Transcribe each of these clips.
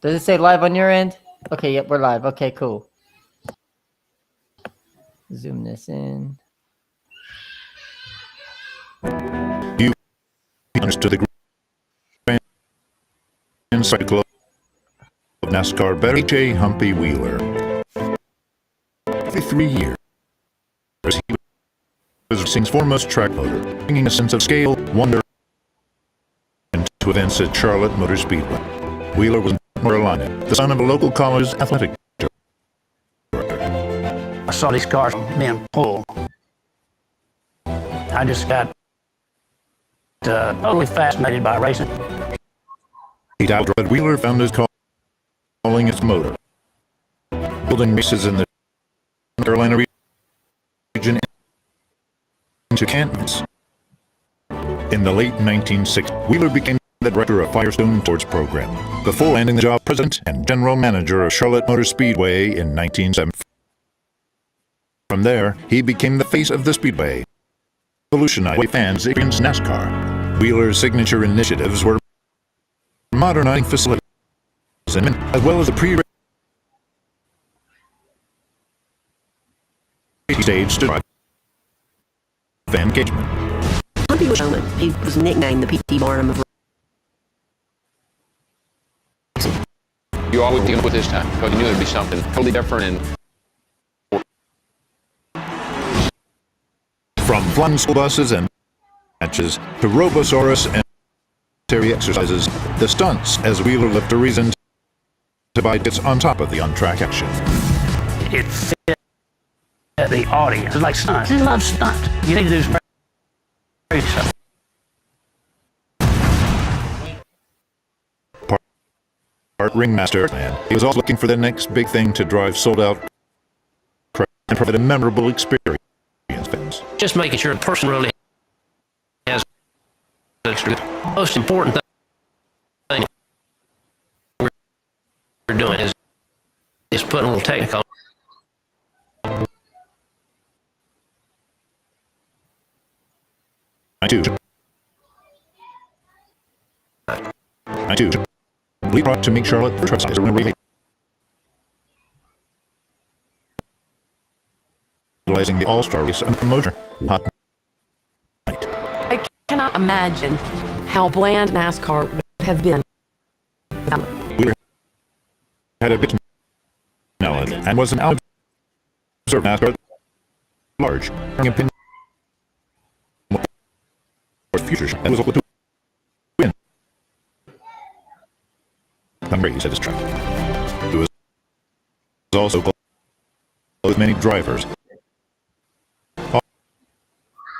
Does it say live on your end? Okay, yep, we're live. Okay, cool. Zoom this in. You understood the grand cycle of NASCAR better. H.A. Humpy Wheeler. 53 years. He was racing's foremost track motor, bringing a sense of scale, wonder, into events at Charlotte Motor Speedway. Wheeler was from North Carolina, the son of a local college athletic director. I saw these cars being pulled. I just got totally fascinated by racing. He died. Wheeler found his calling his motor, building races in the Carolina region into Cantons. In the late 1960s, Wheeler became the director of Firestone Sports Program, before landing the job president and general manager of Charlotte Motor Speedway in 1970. From there, he became the face of the Speedway, revolutionizing fans against NASCAR. Wheeler's signature initiatives were modernizing facilities, as well as the pre-race stage to drive fan engagement. Humpy was Charlotte. He was nicknamed the P.T. Barnum of racing. You always deal with this time because you knew it'd be something totally different and. From flying school buses and matches to Robosaurus and military exercises, the stunts as Wheeler left a reason to buy tickets on top of the on-track action. It fit the audience. It's like stunts. I love stunts. You need to do some crazy stuff. Part ringmaster, and he was also looking for the next big thing to drive sold-out crowd and provide a memorable experience. Just making sure the person really has the most important thing we're doing is putting a little technical. I do. We brought to make Charlotte for trust utilizing the All-Star race and promoter. Hot night. I cannot imagine how bland NASCAR would have been. Wheeler had a bit personality and was an out-observed NASCAR large opinion for future and was able to win some race at his track. He was also close with many drivers.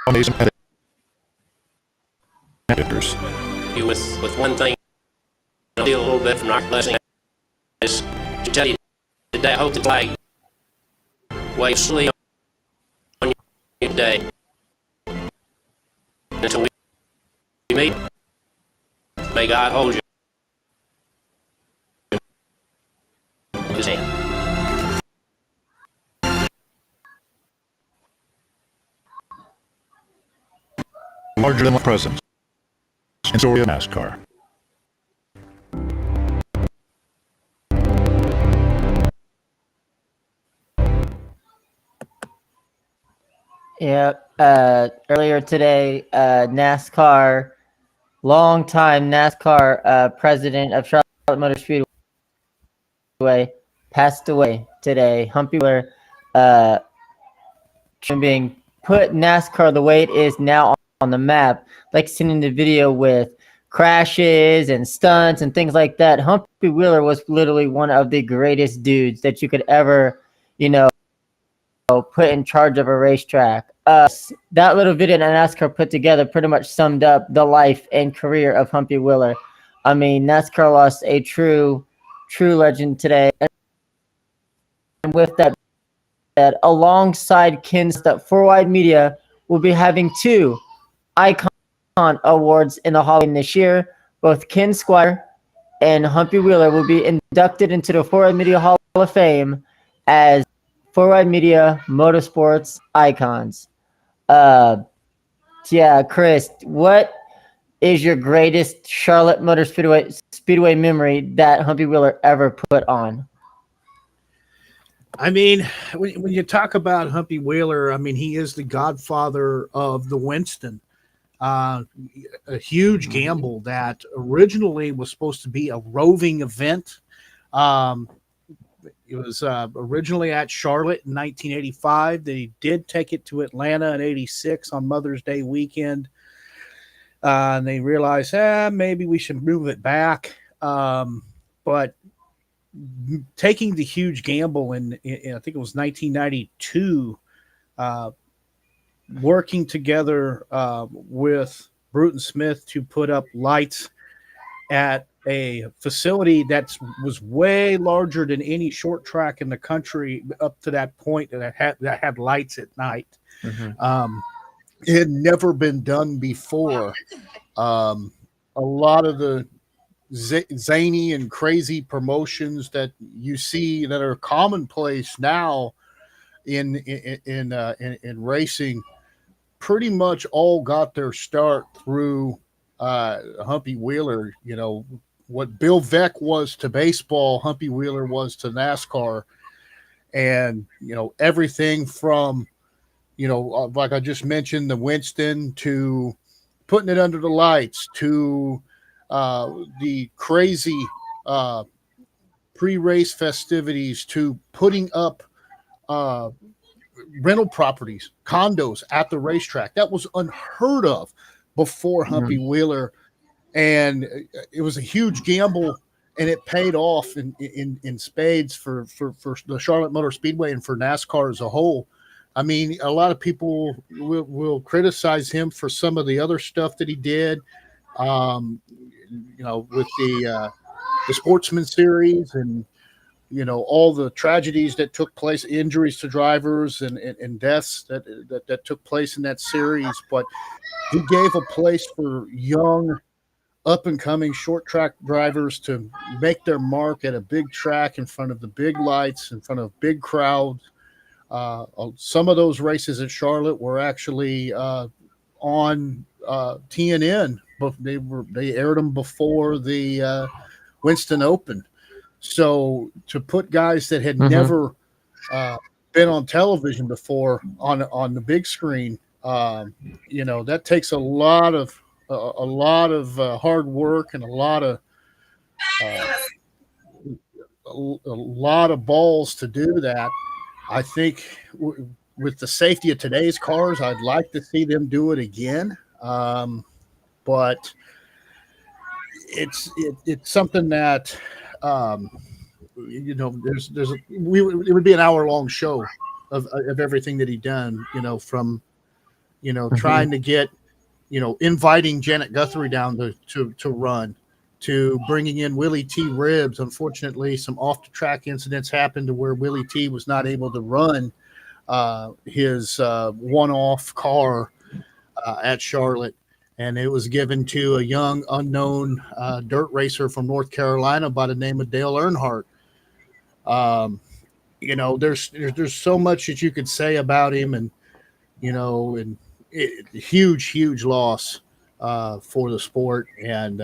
Amazing editors. You with one thing, I'll deal a little bit from our blessing is to tell you today. I hope the flag waves slowly on you today until we meet. May God hold you. His hand. Larger than life presence in story of NASCAR. Yeah, earlier today, longtime NASCAR president of Charlotte Motor Speedway passed away today. Humpy Wheeler being put NASCAR the way it is now on the map, like seeing the video with crashes and stunts and things like that. Humpy Wheeler was literally one of the greatest dudes that you could ever, put in charge of a racetrack. That little video that NASCAR put together pretty much summed up the life and career of Humpy Wheeler. I mean, NASCAR lost a true legend today. And with that, alongside Ken, that 4Wide Media will be having 2 Icon Awards in the Hall of Fame this year. Both Ken Squire and Humpy Wheeler will be inducted into the 4Wide Media Hall of Fame as 4Wide Media Motorsports Icons. Yeah, Chris, what is your greatest Charlotte Motor Speedway memory that Humpy Wheeler ever put on? I mean, when you talk about Humpy Wheeler, I mean, he is the godfather of the Winston. A huge gamble that originally was supposed to be a roving event. It was originally at Charlotte in 1985. They did take it to Atlanta in 86 on Mother's Day weekend. And they realized, maybe we should move it back. But taking the huge gamble in I think it was 1992, working together with Bruton Smith to put up lights at a facility that was way larger than any short track in the country up to that point that had lights at night. It had never been done before. A lot of the zany and crazy promotions that you see that are commonplace now in racing pretty much all got their start through Humpy Wheeler. You know, what Bill Veeck was to baseball, Humpy Wheeler was to NASCAR. And, you know, everything from, you know, like I just mentioned, the Winston, to putting it under the lights, to the crazy pre-race festivities, to putting up rental properties, condos at the racetrack. That was unheard of before Humpy Wheeler. And it was a huge gamble, and it paid off in spades for the Charlotte Motor Speedway and for NASCAR as a whole. I mean, a lot of people will criticize him for some of the other stuff that he did, you know, with the Sportsman Series, and, you know, all the tragedies that took place, injuries to drivers and deaths that took place in that series. But he gave a place for young, up-and-coming short track drivers to make their mark at a big track in front of the big lights, in front of big crowds. Some of those races at Charlotte were actually on TNN, but they aired them before the Winston Open. So to put guys that had never been on television before on the big screen, you know, that takes a lot of hard work and a lot of balls to do that. I think with the safety of today's cars, I'd like to see them do it again. But it's something that, you know, it would be an hour-long show of everything that he done, you know, from, you know, trying to get, you know, inviting Janet Guthrie down to run, to bringing in Willie T. Ribbs. Unfortunately, some off-the-track incidents happened to where Willie T. was not able to run his one-off car at Charlotte, and it was given to a young, unknown dirt racer from North Carolina by the name of Dale Earnhardt. You know, there's so much that you could say about him, and, you know, and huge loss for the sport. And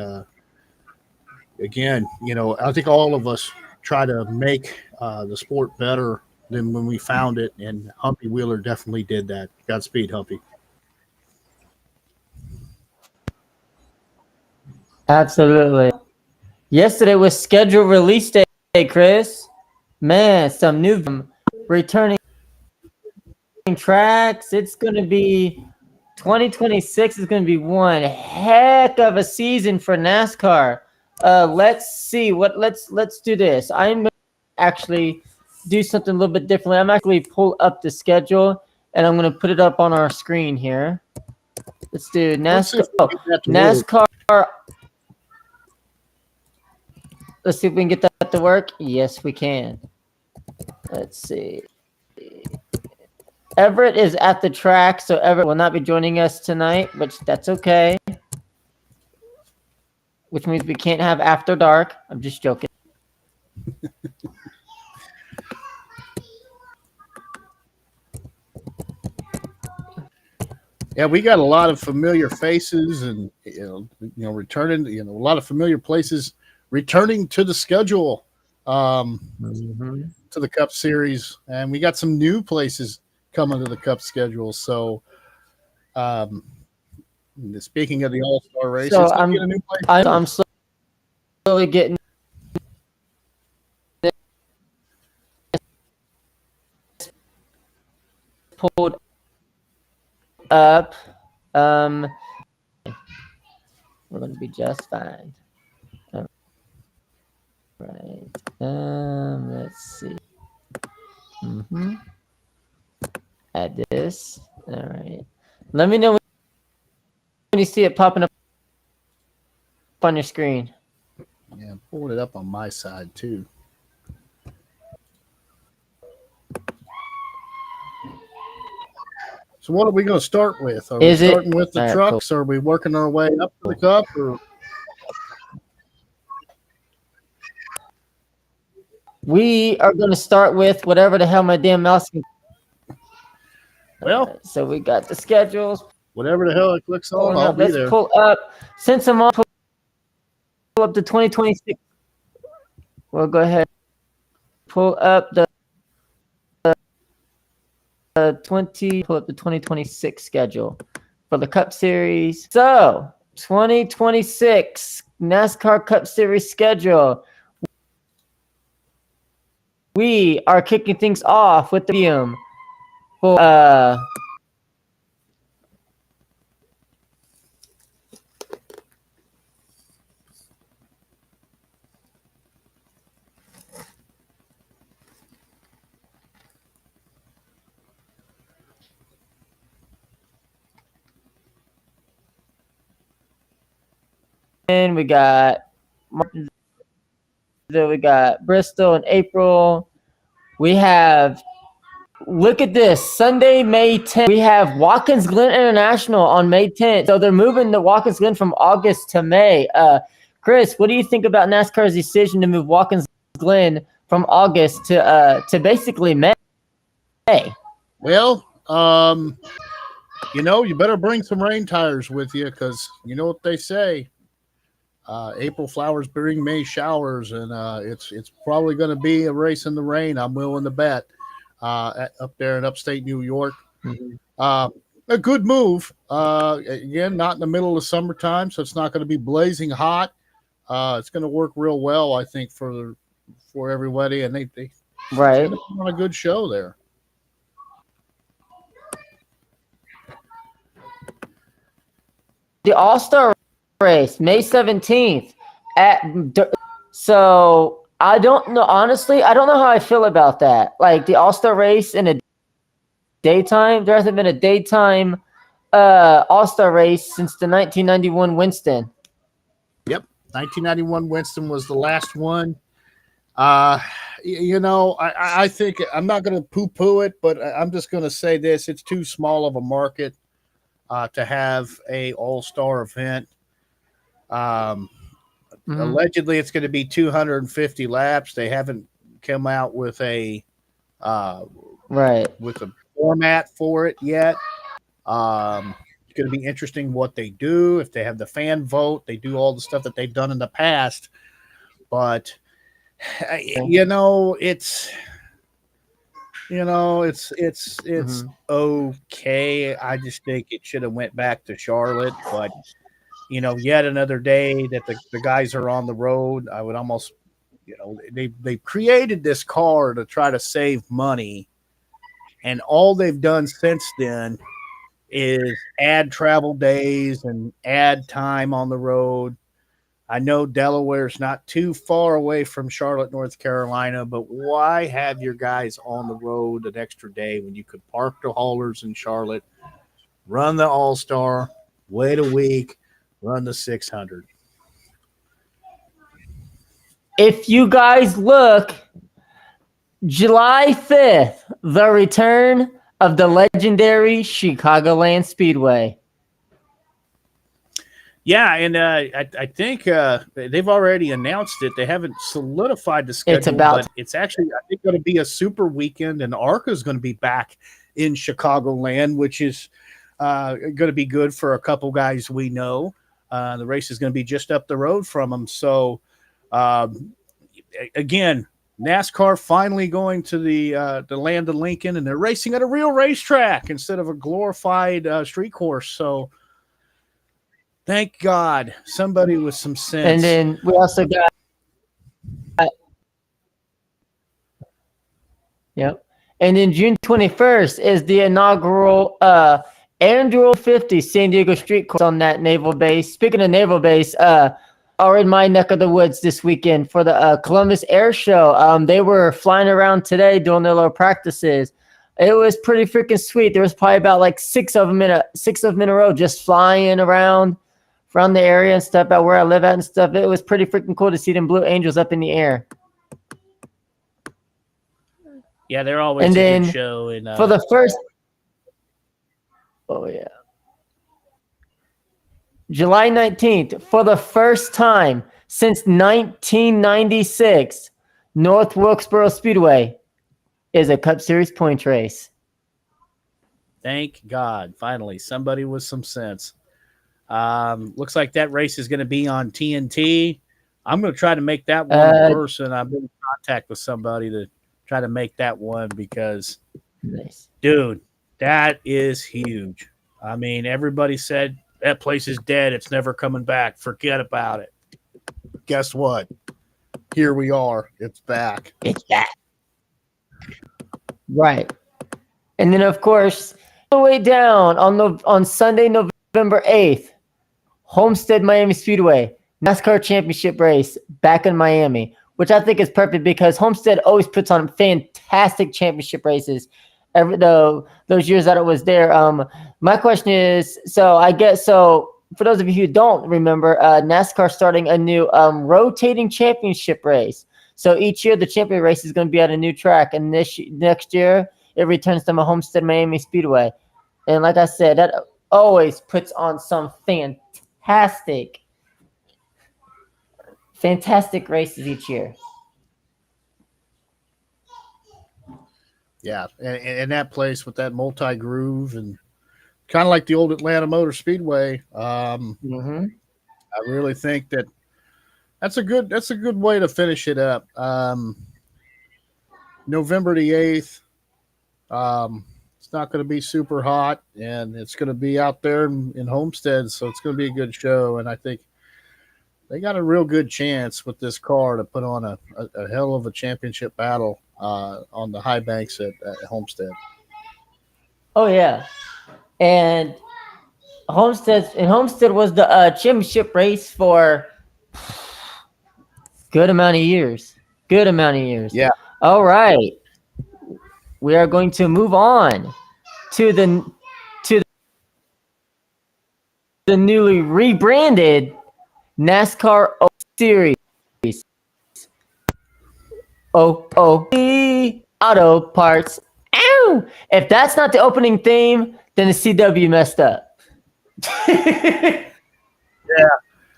again, you know, I think all of us try to make the sport better than when we found it, and Humpy Wheeler definitely did that. Godspeed, Humpy. Absolutely. Yesterday was scheduled release day, Chris. Man, some new returning tracks. It's going to be 2026 is going to be one heck of a season for NASCAR. Let's see let's do this. I'm going to actually do something a little bit differently. I'm actually pull up the schedule, and I'm going to put it up on our screen here. Let's do NASCAR. NASCAR. Let's see if we can get that to work. Yes, we can. Let's see. Everett is at the track, so Everett will not be joining us tonight, which that's okay. Which means we can't have After Dark. I'm just joking. Yeah, we got a lot of familiar faces, and returning. A lot of familiar places returning to the schedule, to the Cup Series, and we got some new places coming to the Cup schedule. So, speaking of the All-Star race, So it's going to be a new place. I'm slowly getting pulled up. We're going to be just fine. All right. Let's see. Add this. All right. Let me know when you see it popping up on your screen. Yeah, I'm pulling it up on my side too. So what are we going to start with? Are we starting with the trucks? Or are we working our way up to the Cup? Or? We are going to start with whatever the hell my damn mouse can. Well, right, so we got the schedules. Whatever the hell it clicks on, I'll be there. Let's pull up. Since I'm on, pull up the 2026. We'll go ahead. Pull up the 2026 schedule for the Cup Series. So 2026 NASCAR Cup Series schedule. We are kicking things off with the podium for and we got Bristol in April. We have, look at this, Sunday, May 10th. We have Watkins Glen International on May 10th. So they're moving the Watkins Glen from August to May. Chris, what do you think about NASCAR's decision to move Watkins Glen from August to basically May? Well, you better bring some rain tires with you, because you know what they say. April flowers bring May showers, and it's probably going to be a race in the rain. I'm willing to bet up there in upstate New York. A good move. Again, not in the middle of summertime, so it's not going to be blazing hot. It's going to work real well, I think, for everybody, and they right put on a good show there. The All-Star race, May 17th. So I don't know. Honestly, I don't know how I feel about that. Like the All-Star race in a daytime. There hasn't been a daytime All-Star race since the 1991 Winston. Yep, 1991 Winston was the last one. I think I'm not going to poo-poo it, but I'm just going to say this: it's too small of a market to have a All-Star event. Allegedly, it's going to be 250 laps. They haven't come out with a format for it yet. It's going to be interesting what they do. If they have the fan vote, they do all the stuff that they've done in the past. But it's okay. I just think it should have went back to Charlotte, but yet another day that the guys are on the road. I would almost, they created this car to try to save money, and all they've done since then is add travel days and add time on the road. I know Delaware's not too far away from Charlotte, North Carolina, but why have your guys on the road an extra day when you could park the haulers in Charlotte, run the All-Star, wait a week, run the 600? If you guys look, July 5th, the return of the legendary Chicagoland Speedway. Yeah, and I think they've already announced it. They haven't solidified the schedule, but it's actually, I think, going to be a super weekend, and ARCA is going to be back in Chicagoland, which is going to be good for a couple guys we know. The race is going to be just up the road from them. So, again, NASCAR finally going to the land of Lincoln, and they're racing at a real racetrack instead of a glorified street course. So, thank God, somebody with some sense. And then we also got, yep. And then June 21st is the inaugural Andrew 50 San Diego Street Course on that naval base. Speaking of naval base, are in my neck of the woods this weekend for the Columbus Air Show. They were flying around today doing their little practices. It was pretty freaking sweet. There was probably about like six of them in a row, just flying around the area and stuff, about where I live at and stuff. It was pretty freaking cool to see them Blue Angels up in the air. Yeah, they're always And a then good show. And for the first, July 19th, for the first time since 1996, North Wilkesboro Speedway is a Cup Series points race. thank God, finally, somebody with some sense. Looks like that race is going to be on TNT. I'm going to try to make that one in person. I've been in contact with somebody to try to make that one because, Nice. dude, that is huge. I mean, everybody said that place is dead. It's never coming back. Forget about it. Guess what? Here we are. It's back. It's back. Right. And then, of course, all the way down on Sunday, November 8th, Homestead Miami Speedway, NASCAR Championship race back in Miami, which I think is perfect because Homestead always puts on fantastic championship races those years that it was there. My question is, for those of you who don't remember, NASCAR starting a new rotating championship race. So each year the champion race is going to be at a new track, and next year it returns to Homestead Miami Speedway. And like I said, that always puts on some fantastic races each year. Yeah, and that place with that multi-groove and kind of like the old Atlanta Motor Speedway. I really think that's a good way to finish it up. November the 8th. It's not going to be super hot, and it's going to be out there in Homestead, so it's going to be a good show. And I think they got a real good chance with this car to put on a hell of a championship battle on the high banks at Homestead. Oh yeah, and Homestead was the championship race for good amount of years. Yeah. All right, we are going to move on to the newly rebranded NASCAR Series. Auto Parts. Ow! If that's not the opening theme, then the CW messed up. Yeah.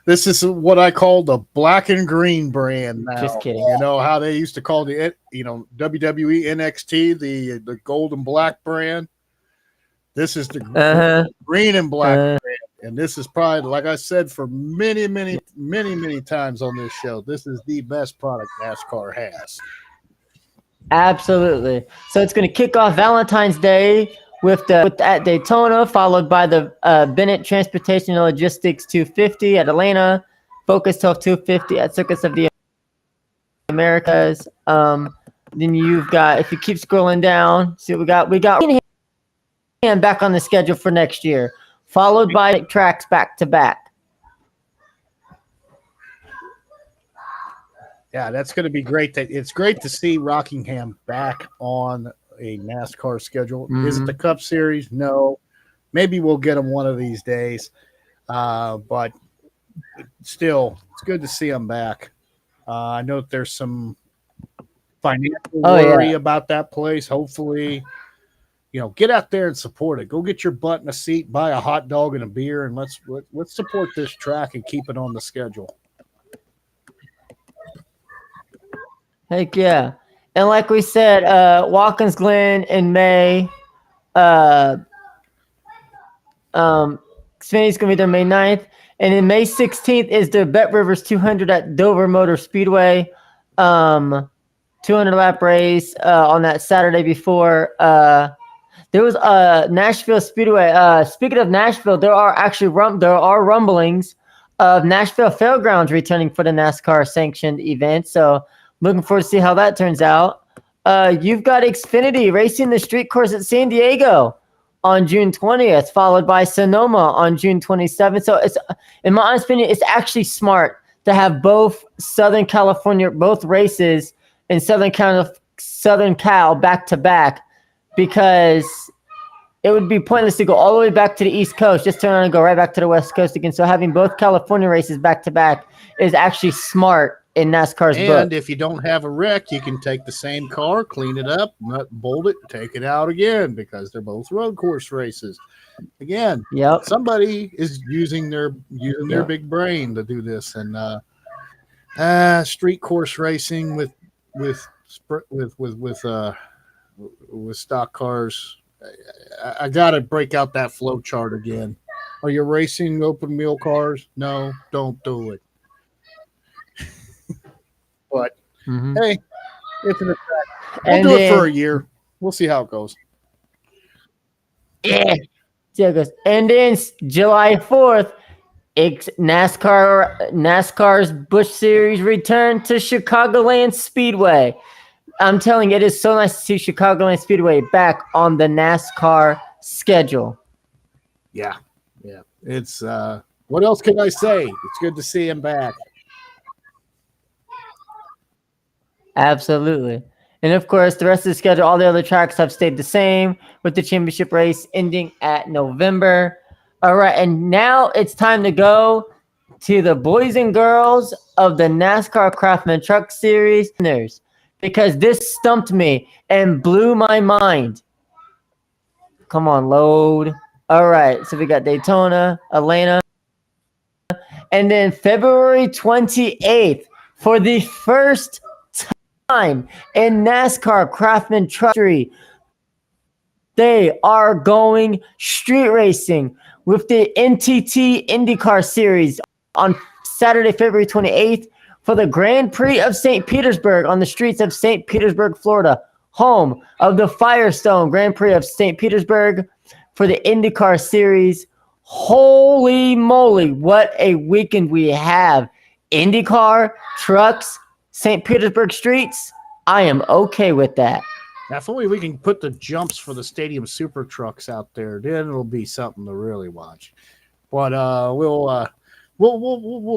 This is what I call the black and green brand now. Just kidding. You know how they used to call the WWE NXT the gold and black brand. This is the green and black brand. And this is probably, like I said, for many times on this show, this is the best product NASCAR has. Absolutely. So it's going to kick off Valentine's Day with at Daytona, followed by the Bennett Transportation and Logistics 250 at Atlanta, Focus 250 at Circus of the Americas. Then you've got, if you keep scrolling down, see what we got and back on the schedule for next year, followed by tracks back to back. Yeah, that's going to be great. It's great to see Rockingham back on a NASCAR schedule. Is it the Cup Series? No. Maybe we'll get them one of these days. But still, it's good to see them back. I know that there's some financial worry about that place. Hopefully, get out there and support it. Go get your butt in a seat, buy a hot dog and a beer, and let's support this track and keep it on the schedule. Heck yeah. And like we said, Watkins Glen in May, Xfinity's going to be there May 9th. And then May 16th is the Bet Rivers 200 at Dover Motor Speedway. 200 lap race on that Saturday before. There was Nashville Speedway. Speaking of Nashville, there are actually rumblings of Nashville Fairgrounds returning for the NASCAR sanctioned event. So looking forward to see how that turns out. You've got Xfinity racing the street course at San Diego on June 20th, followed by Sonoma on June 27th. So it's, in my honest opinion, it's actually smart to have both both races in Southern Cal back to back, because it would be pointless to go all the way back to the East Coast, just turn around and go right back to the West Coast again. So having both California races back to back is actually smart in NASCAR's book. And if you don't have a wreck, you can take the same car, clean it up, bolt it, take it out again, because they're both road course races. Again, somebody is using their big brain to do this, and street course racing with stock cars. I gotta break out that flow chart again. Are you racing open wheel cars? No, don't do it. But hey, it's an attack. We'll do it for a year. We'll see how it goes. Yeah. See how it goes. And then July 4th, NASCAR's Busch Series return to Chicagoland Speedway. I'm telling you, it is so nice to see Chicagoland Speedway back on the NASCAR schedule. Yeah. It's what else can I say? It's good to see him back. Absolutely. And of course, the rest of the schedule, all the other tracks have stayed the same, with the championship race ending at November. All right, and now it's time to go to the boys and girls of the NASCAR Craftsman Truck Series, because this stumped me and blew my mind. Come on, load. All right, so we got Daytona, Atlanta, and then February 28th, for the first time in NASCAR Craftsman Truck Series, they are going street racing with the NTT IndyCar Series on Saturday, February 28th, for the Grand Prix of St. Petersburg on the streets of St. Petersburg, Florida, home of the Firestone Grand Prix of St. Petersburg for the IndyCar Series. Holy moly, what a weekend we have. IndyCar, trucks, St. Petersburg streets. I am okay with that. Now, if only we can put the jumps for the Stadium Super Trucks out there, then it'll be something to really watch. But we'll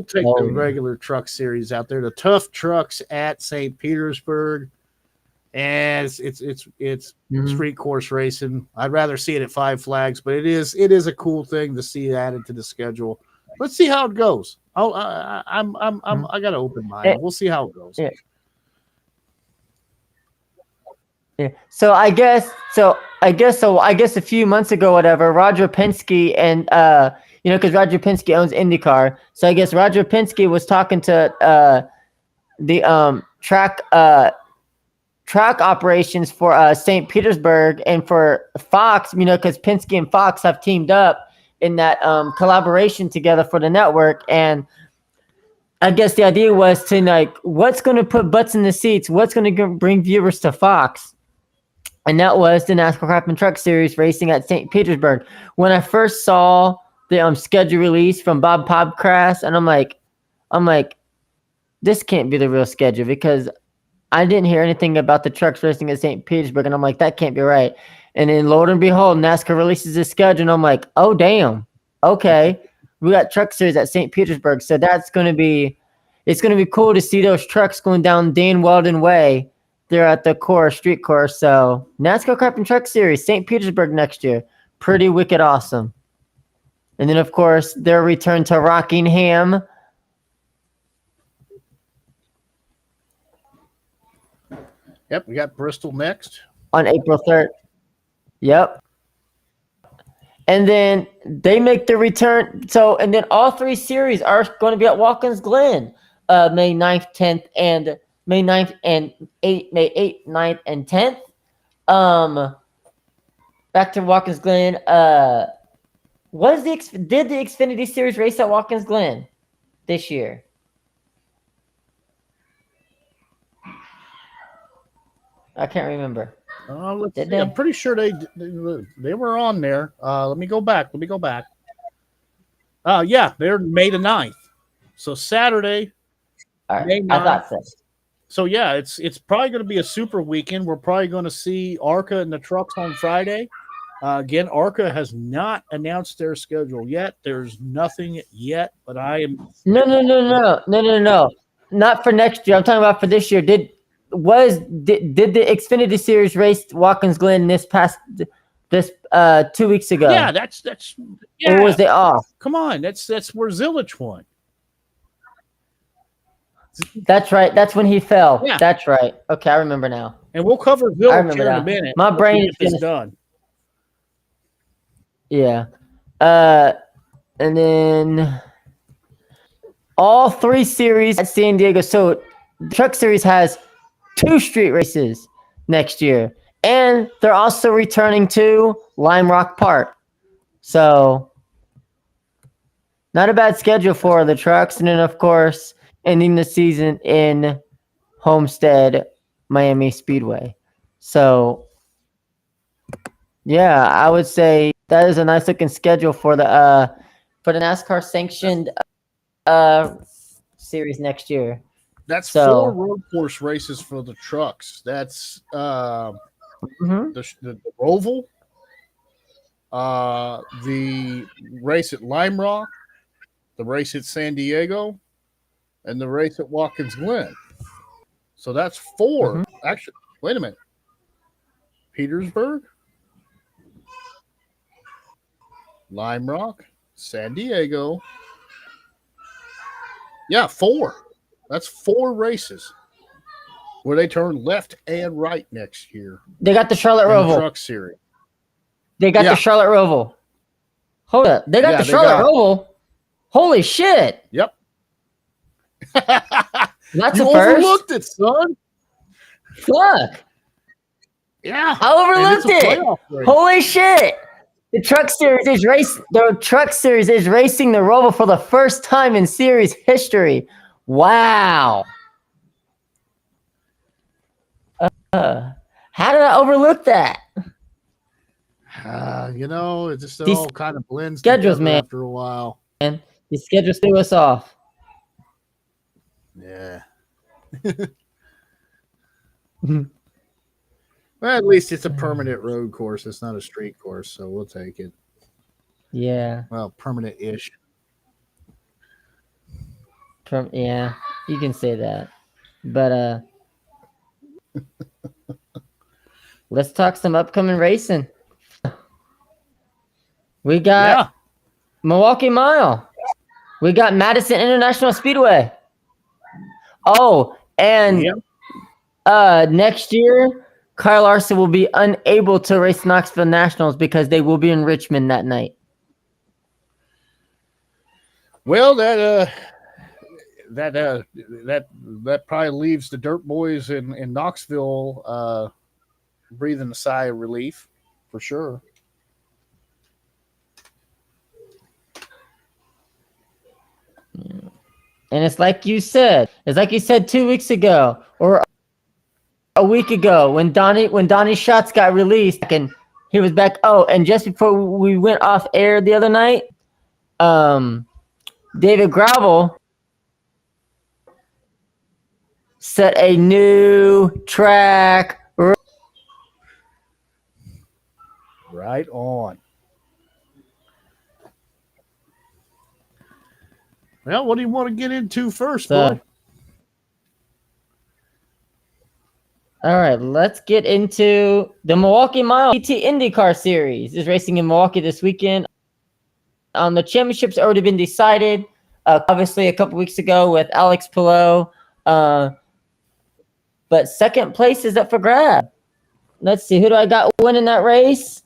take the regular truck series out there, the tough trucks at St. Petersburg, and it's street course racing. I'd rather see it at Five Flags, but it is a cool thing to see added to the schedule. Let's see how it goes. I got an open mind. We'll see how it goes. Yeah. So I guess a few months ago, whatever, Roger Penske and because Roger Penske owns IndyCar, so I guess Roger Penske was talking to the track operations for St. Petersburg and for Fox, because Penske and Fox have teamed up in that collaboration together for the network. And I guess the idea was to what's going to put butts in the seats, what's going to bring viewers to Fox. And that was the NASCAR Craftsman Truck Series racing at St. Petersburg. When I first saw the schedule release from Bob Podcrass, and I'm like, this can't be the real schedule, because I didn't hear anything about the trucks racing at St. Petersburg, and I'm like, that can't be right. And then lo and behold, NASCAR releases this schedule, and I'm like, oh damn, okay, we got truck series at St. Petersburg, so it's going to be cool to see those trucks going down Dan Weldon Way. They're at the street course. So NASCAR Craftsman Truck Series, St. Petersburg next year. Pretty wicked awesome. And then, of course, their return to Rockingham. Yep, we got Bristol next. On April 3rd. Yep. And then they make the return. So, and then all three series are going to be at Watkins Glen, May 9th, 10th, and May 9th and May 8th, 9th, and 10th. Back to Watkins Glen. Did the Xfinity Series race at Watkins Glen this year? I can't remember. Let's Did see. I'm they? pretty sure they were on there. Let me go back. Yeah, they're May the 9th. So Saturday, All right, May I 9th. thought so. So yeah, it's probably going to be a super weekend. We're probably going to see ARCA and the trucks on Friday. Again, ARCA has not announced their schedule yet. There's nothing yet, but I am No. Not for next year. I'm talking about for this year. Did the Xfinity Series race Watkins Glen this 2 weeks ago? yeah, that's yeah. Or was they off? Come on, that's where Zilich won. That's right. That's when he fell. Yeah. That's right. Okay, I remember now. And we'll cover I Zilich remember here in a that. minute. My once we brain get is this gonna- done. Yeah. And then all 3 series at San Diego. So the Truck Series has 2 street races next year. And they're also returning to Lime Rock Park. So not a bad schedule for the trucks. And then, of course, ending the season in Homestead, Miami Speedway. So, yeah, I would say that is a nice looking schedule for the NASCAR sanctioned series next year. That's So- 4 road course races for the trucks. That's Mhm. the Roval, the race at Lime Rock, the race at San Diego, and the race at Watkins Glen. So that's 4. Actually, wait a minute. Petersburg, Lime Rock, San Diego. Yeah, 4. That's 4 races where they turn left and right next year. They got the Charlotte In the Roval. truck series. They got Yeah. the Charlotte Roval. Hold up. They got Yeah, the they Charlotte got it. Roval. Holy shit. Yep. That's You a first. overlooked it, son. Fuck. Yeah. I overlooked And it's a it. playoff race. Holy shit. The Truck Series is racing the Roval for the first time in series history. Wow. How did I overlook that? It just These all kind of blends schedules, together man. after a while. The schedule threw us off. Yeah. Well, at least it's a permanent road course. It's not a street course, so we'll take it. Yeah. Well, permanent-ish. Yeah, you can say that. But let's talk some upcoming racing. We got Yeah. Milwaukee Mile. We got Madison International Speedway. Oh, and Yep. next year, Kyle Larson will be unable to race Knoxville Nationals because they will be in Richmond that night. Well, that probably leaves the Dirt Boys in Knoxville breathing a sigh of relief for sure. And it's like you said 2 weeks ago or a week ago when Donnie Schatz got released and he was back. Oh, and just before we went off air the other night, David Gravel set a new track. Right on. Well, what do you want to get into first, boy? All right, let's get into the Milwaukee Mile PT IndyCar Series. Is racing in Milwaukee this weekend. The championship's already been decided, obviously a couple weeks ago with Alex Palou. But second place is up for grab. Let's see, who do I got winning that race?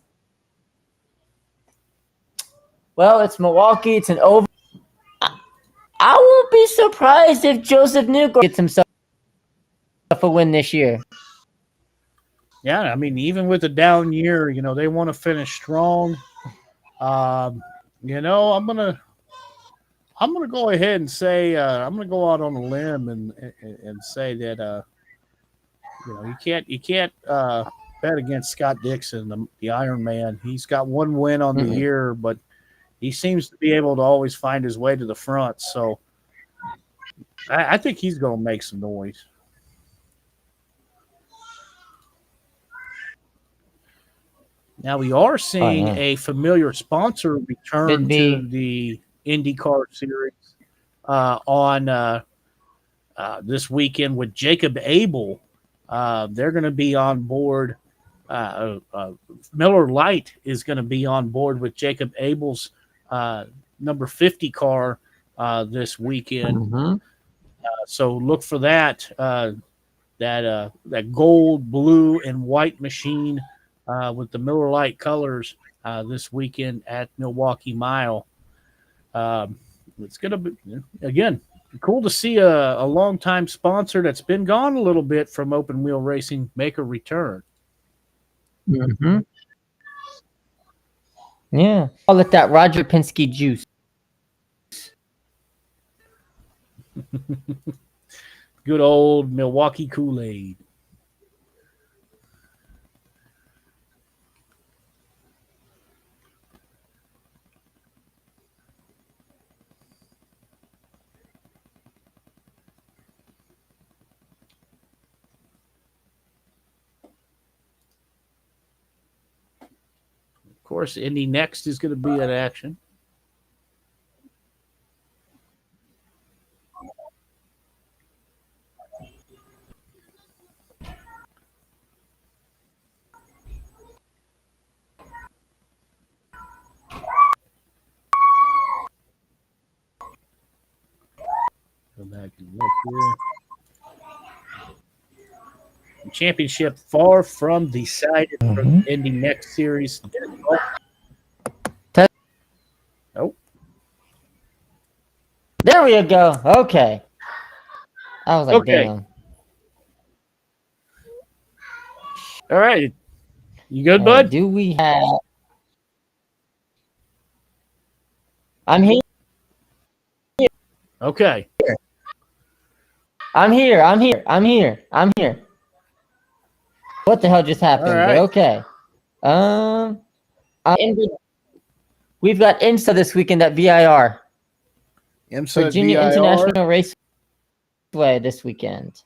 Well, it's Milwaukee. It's an oval. I won't be surprised if Joseph Newgarden gets himself a win this year. Yeah, I mean, even with a down year, they want to finish strong. I'm gonna go ahead and say I'm gonna go out on a limb and say that you can't bet against Scott Dixon, the Iron Man. He's got one win on the year, but he seems to be able to always find his way to the front. So I think he's going to make some noise. Now we are seeing a familiar sponsor return to the IndyCar series on this weekend with Jacob Abel. They're going to be on board. Miller Lite is going to be on board with Jacob Abel's number 50 car this weekend. So look for that gold, blue, and white machine with the Miller Lite colors this weekend at Milwaukee Mile. It's going to be, again, cool to see a longtime sponsor that's been gone a little bit from open wheel racing make a return. Yeah. Call it that Roger Penske juice. Good old Milwaukee Kool-Aid. Of course, Indy Next is going to be at action. Go back and look here. The championship far from decided for the Indy Next series. Nope. There we go. Okay. I was like, damn. All right. You good, bud? Do we have... I'm here. Okay. I'm here. What the hell just happened? Right. Okay. We've got IMSA this weekend at VIR. IMSA Virginia VIR. International Raceway this weekend.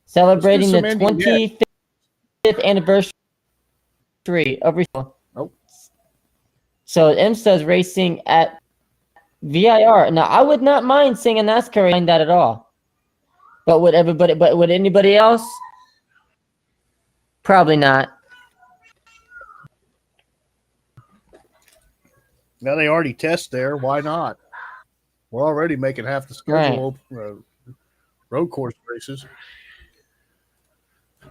Celebrating the 25th anniversary of racing. Oh. So IMSA is racing at VIR. Now, I would not mind seeing a NASCAR behind that at all. But would anybody else? Probably not. Now they already test there. Why not? We're already making half the schedule road course races.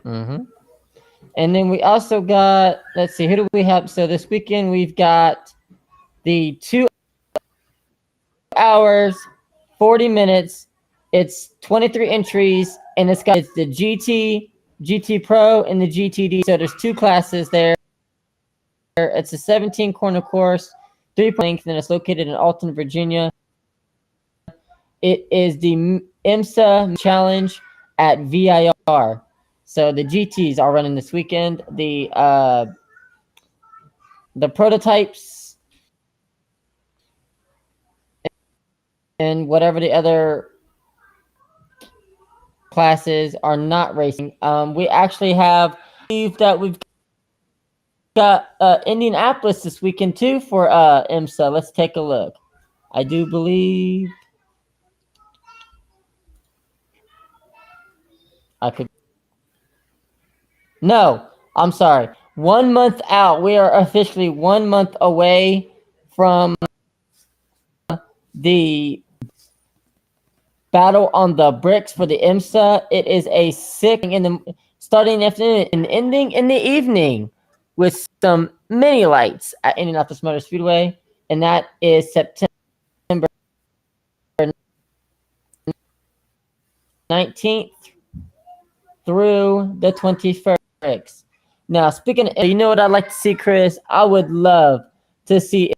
And then we also got, let's see, who do we have? So this weekend we've got the 2 hours, 40 minutes. It's 23 entries, and it's the GT, GT Pro, and the GTD. So there's 2 classes there. It's a 17 corner course, 3-point length, and it's located in Alton, Virginia. It is the IMSA Challenge at VIR. So the GTs are running this weekend. The prototypes and whatever the other classes are not racing. We actually have we've got Indianapolis this weekend too for IMSA. Let's take a look. I do believe I could. No, I'm sorry. 1 month out. We are officially 1 month away from the battle on the bricks for the IMSA. It is a starting in the afternoon and ending in the evening with some mini lights at Indianapolis Motor Speedway, and that is September 19th through the 21st. Now, speaking of, you know what I'd like to see, Chris? I would love to see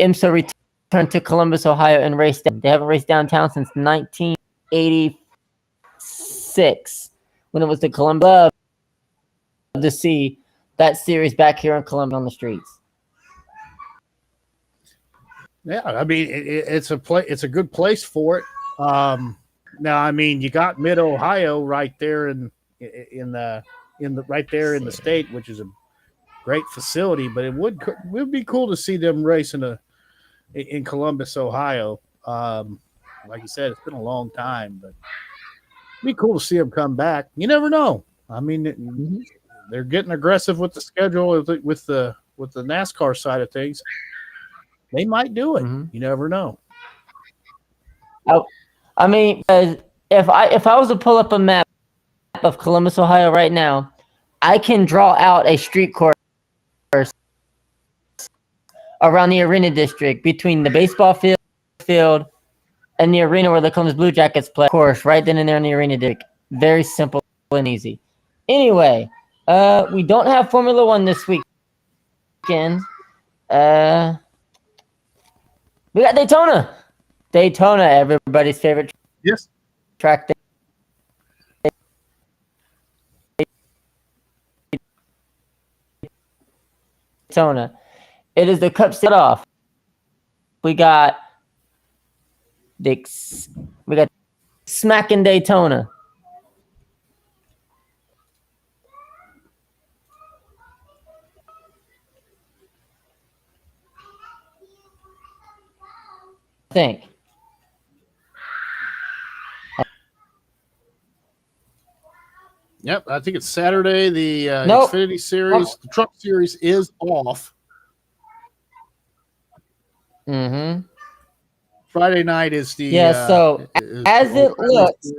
IMSA returned to Columbus, Ohio, and raced. They haven't raced downtown since 1986, when it was the Columbus. Love to see that series back here in Columbus on the streets. Yeah, I mean it's a good place for it. Now, I mean, you got Mid Ohio right there in the right there in the state, which is a great facility. But it would be cool to see them race in Columbus, Ohio. Like you said, it's been a long time, but it'd be cool to see them come back. You never know. I mean, they're getting aggressive with the schedule with the NASCAR side of things. They might do it. You never know. I mean, if I was to pull up a map of Columbus, Ohio right now, I can draw out a street course around the arena district between the baseball field and the arena where the Columbus Blue Jackets play. Of course, right then and there in the arena district. Very simple and easy. Anyway, we don't have Formula One this weekend. We got Daytona. Daytona, everybody's favorite track. Daytona. It is the Cup set off. We got smacking Daytona. I think. Yep, I think it's Saturday. The Nope. Xfinity Series, the Truck Series is off. Friday night is the So as it looks,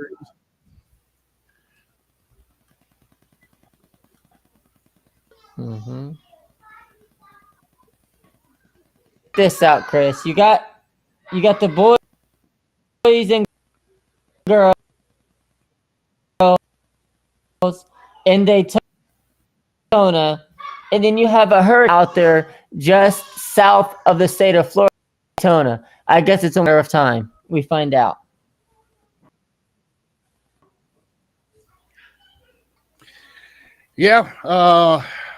this out, Chris. You got the boys and girls in Daytona, and then you have a herd out there just south of the state of Florida. Daytona. I guess it's a matter of time we find out. Yeah.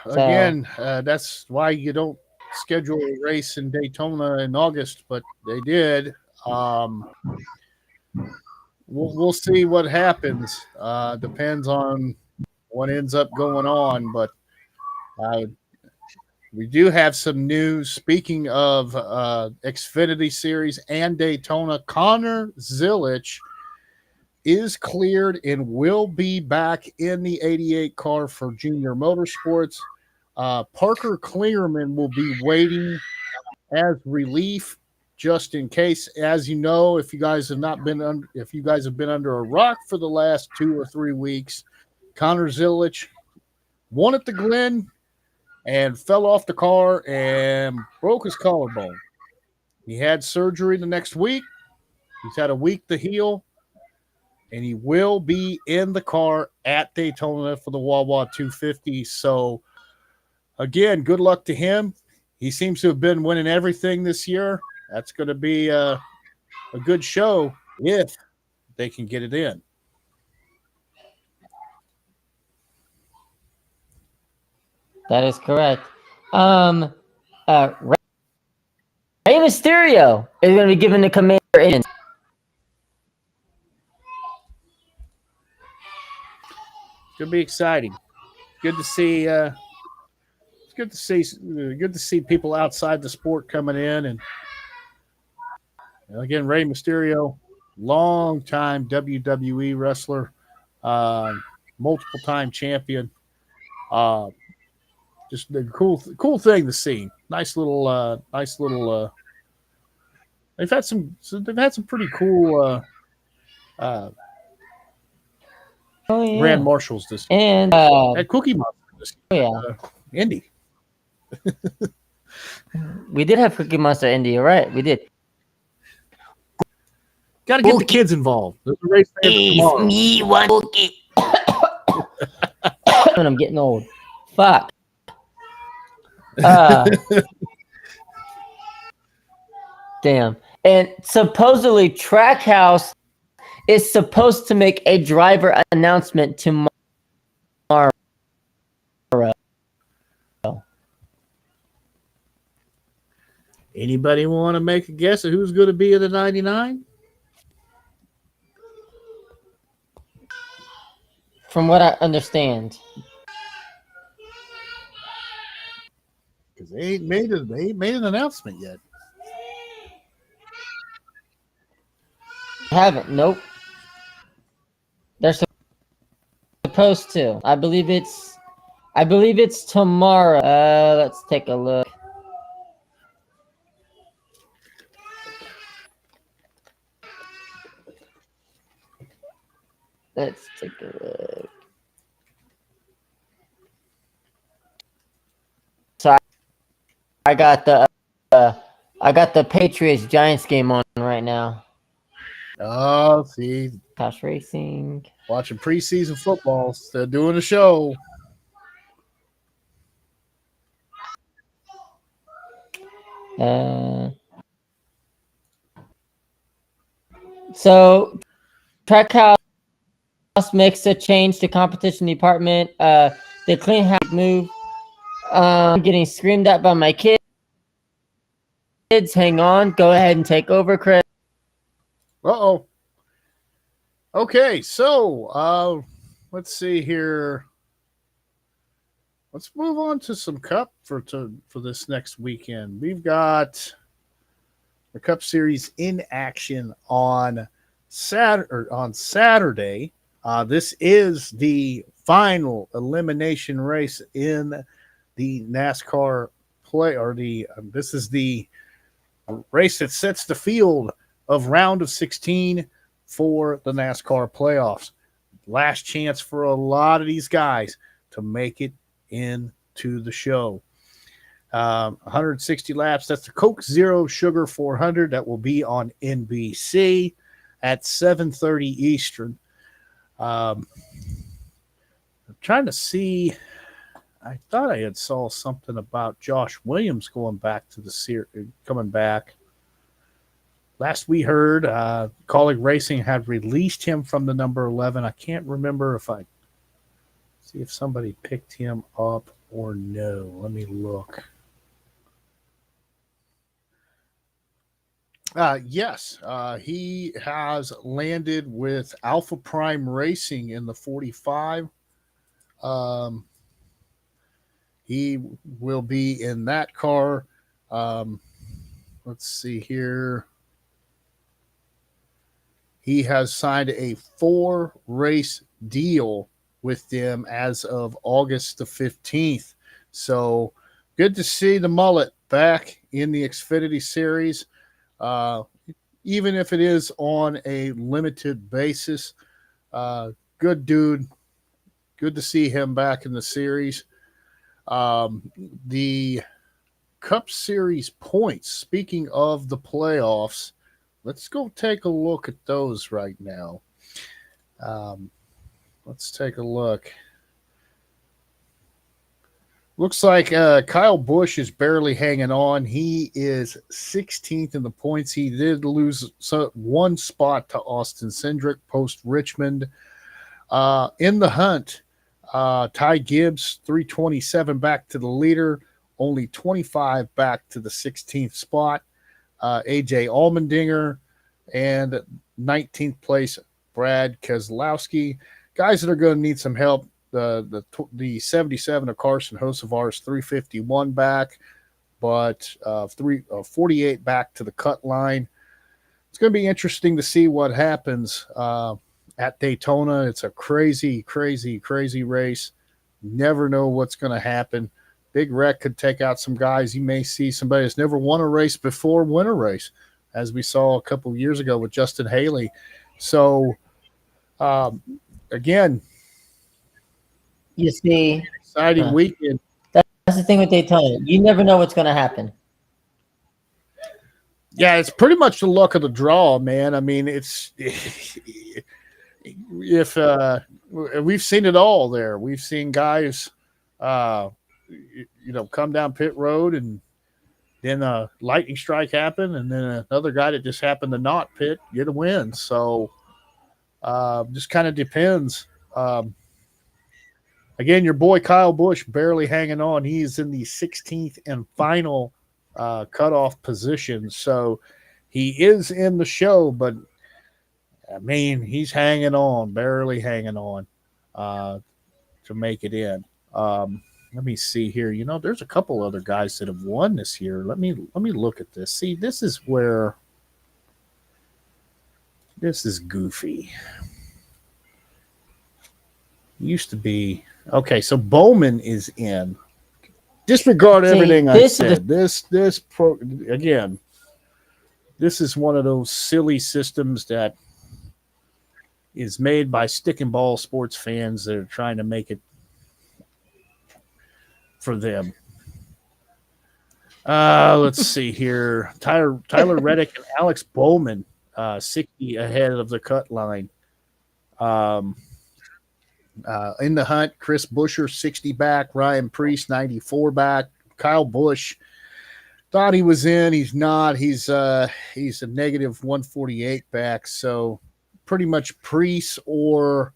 Again, that's why you don't schedule a race in Daytona in August, but they did. We'll see what happens. Depends on what ends up going on, but we do have some news. Speaking of Xfinity Series and Daytona, Connor Zilich is cleared and will be back in the 88 car for Junior Motorsports. Parker Clearman will be waiting as relief just in case. As you know, if you guys have been under a rock for the last 2 or 3 weeks, Connor Zilich won at the Glen and fell off the car and broke his collarbone. He had surgery the next week. He's had a week to heal, and he will be in the car at Daytona for the Wawa 250. So, again, good luck to him. He seems to have been winning everything this year. That's going to be a good show if they can get it in. That is correct. Rey Mysterio is going to be given the commander in. Could be exciting. Good to see. It's good to see people outside the sport coming in, and again, Rey Mysterio, long-time WWE wrestler, multiple-time champion. Just a cool thing to see. Nice little. They've had some pretty cool Grand Marshals this year. And at Cookie Monster this year. Indy. We did have Cookie Monster Indy, you're right. We did. Got to get the kids involved. There's a race tomorrow. Me one cookie. And I'm getting old. Fuck. Damn. And supposedly Trackhouse is supposed to make a driver announcement tomorrow. Anybody want to make a guess at who's going to be in the 99? From what I understand. Because they ain't made an announcement yet. Haven't. Nope. They're supposed to. I believe it's tomorrow. Let's take a look. Let's take a look. So I got the Patriots Giants game on right now. Oh, see, Cash Racing. watching preseason football. They're doing a show. So Trackhouse makes a change to competition department. The clean house move. I'm getting screamed at by my kids. Hang on. Go ahead and take over, Chris. Uh-oh. Okay, so let's see here. Let's move on to some Cup for this next weekend. We've got the Cup Series in action on Saturday. This is the final elimination race in the NASCAR play, or this is the race that sets the field of round of 16 for the NASCAR playoffs. Last chance for a lot of these guys to make it into the show. 160 laps. That's the Coke Zero Sugar 400. That will be on NBC at 7:30 Eastern. I'm trying to see. I thought I had saw something about Josh Williams going back to the series, coming back. Last we heard, Colleague Racing had released him from the number 11. I can't remember if I see if somebody picked him up or no. Let me look. Yes, he has landed with Alpha Prime Racing in the 45. He will be in that car. Let's see here. He has signed a 4-race deal with them as of August the 15th. So good to see the mullet back in the Xfinity Series. Even if it is on a limited basis. Good dude. Good to see him back in the series. The Cup Series points, speaking of the playoffs, let's go take a look at those right now. Let's take a look. Looks like Kyle Busch is barely hanging on. He is 16th in the points. He did lose one spot to Austin Cindric post Richmond. In the hunt, Ty Gibbs, 327 back to the leader, only 25 back to the 16th spot. AJ Allmendinger and 19th place, Brad Keselowski. Guys that are going to need some help. The 77 of Carson Hocevar's 351 back, but 48 back to the cut line. It's going to be interesting to see what happens at Daytona. It's a crazy, crazy, crazy race. Never know what's going to happen. Big wreck could take out some guys. You may see somebody that's never won a race before win a race, as we saw a couple of years ago with Justin Haley. So, again, You see, exciting weekend. that's the thing with Daytona. You never know what's going to happen. Yeah, it's pretty much the luck of the draw, man. I mean, it's if we've seen it all there. We've seen guys, come down pit road and then a lightning strike happened, and then another guy that just happened to not pit get a win. So just kind of depends. Again, your boy Kyle Busch barely hanging on. He's in the 16th and final cutoff position. So he is in the show, but I mean, he's hanging on, barely hanging on to make it in. Let me see here. You know, there's a couple other guys that have won this year. Let me look at this. See, this is where this is goofy. Used to be okay. So Bowman is in. Disregard everything I said. Again. This is one of those silly systems that is made by stick and ball sports fans that are trying to make it for them. Let's see here. Tyler Reddick and Alex Bowman, 60 ahead of the cut line. In the hunt, Chris Buescher, 60 back. Ryan Preece, 94 back. Kyle Busch thought he was in. He's not. He's a negative 148 back. So pretty much Preece or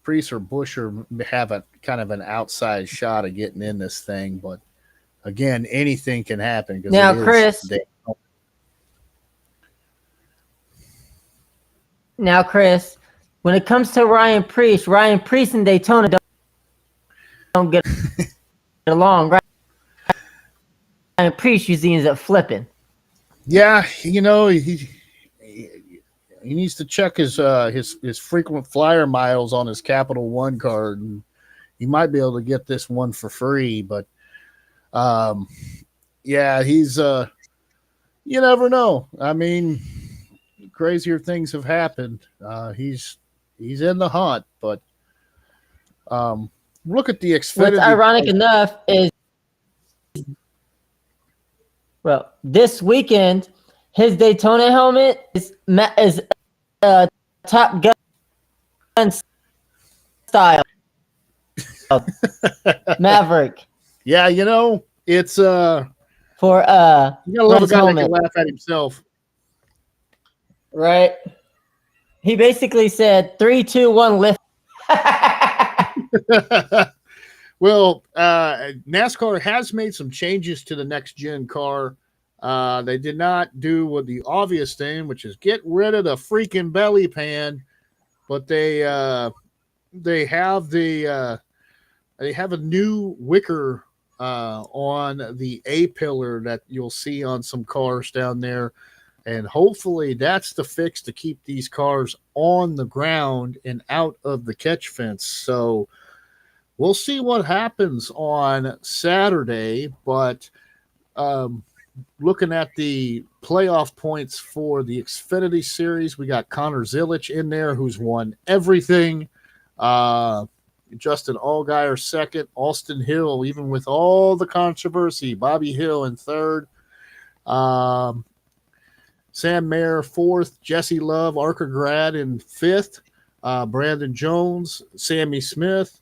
Preece or Buescher have a kind of an outside shot of getting in this thing. But again, anything can happen. Now, Chris, when it comes to Ryan Preece and Daytona don't get along, right? Ryan Preece usually ends up flipping. Yeah, you know, he needs to check his frequent flyer miles on his Capital One card, and he might be able to get this one for free. But yeah, he's you never know. I mean, crazier things have happened. He's in the hunt, but look at the Xfinity. What's ironic enough is, well, this weekend his Daytona helmet is Top Gun style Maverick. Yeah, you know, it's for you gotta love a guy that helmet. can laugh at himself. Right. He basically said 3, 2, 1, lift. Well, NASCAR has made some changes to the next gen car. They did not do what the obvious thing, which is get rid of the freaking belly pan, but they have a new wicker on the A pillar that you'll see on some cars down there. And hopefully that's the fix to keep these cars on the ground and out of the catch fence. So we'll see what happens on Saturday. But looking at the playoff points for the Xfinity Series, we got Connor Zilisch in there, who's won everything. Justin Allgaier second. Austin Hill, even with all the controversy. Bobby Hill in third. Sam Mayer, fourth. Jesse Love, Arca Grad in fifth. Brandon Jones, Sammy Smith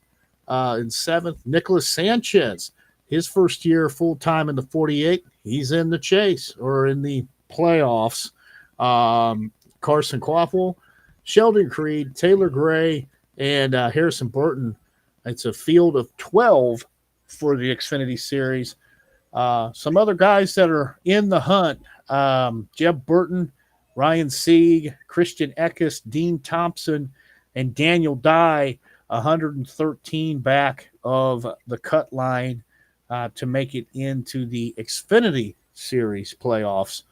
in seventh. Nicholas Sanchez, his first year full-time in the 48. He's in the chase or in the playoffs. Carson Quaffle, Sheldon Creed, Taylor Gray, and Harrison Burton. It's a field of 12 for the Xfinity Series. Some other guys that are in the hunt. Jeb Burton, Ryan Sieg, Christian Eckes, Dean Thompson, and Daniel Dye, 113 back of the cut line to make it into the Xfinity Series playoffs.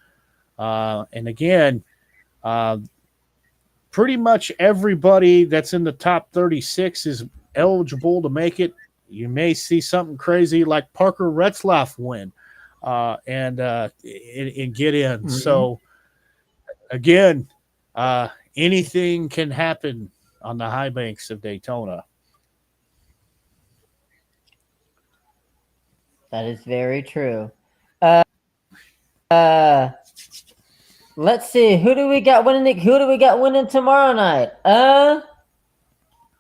And again, pretty much everybody that's in the top 36 is eligible to make it. You may see something crazy like Parker Retzlaff win. And get in. Mm-hmm. So again, anything can happen on the high banks of Daytona. That is very true. Let's see. Who do we got winning tomorrow night?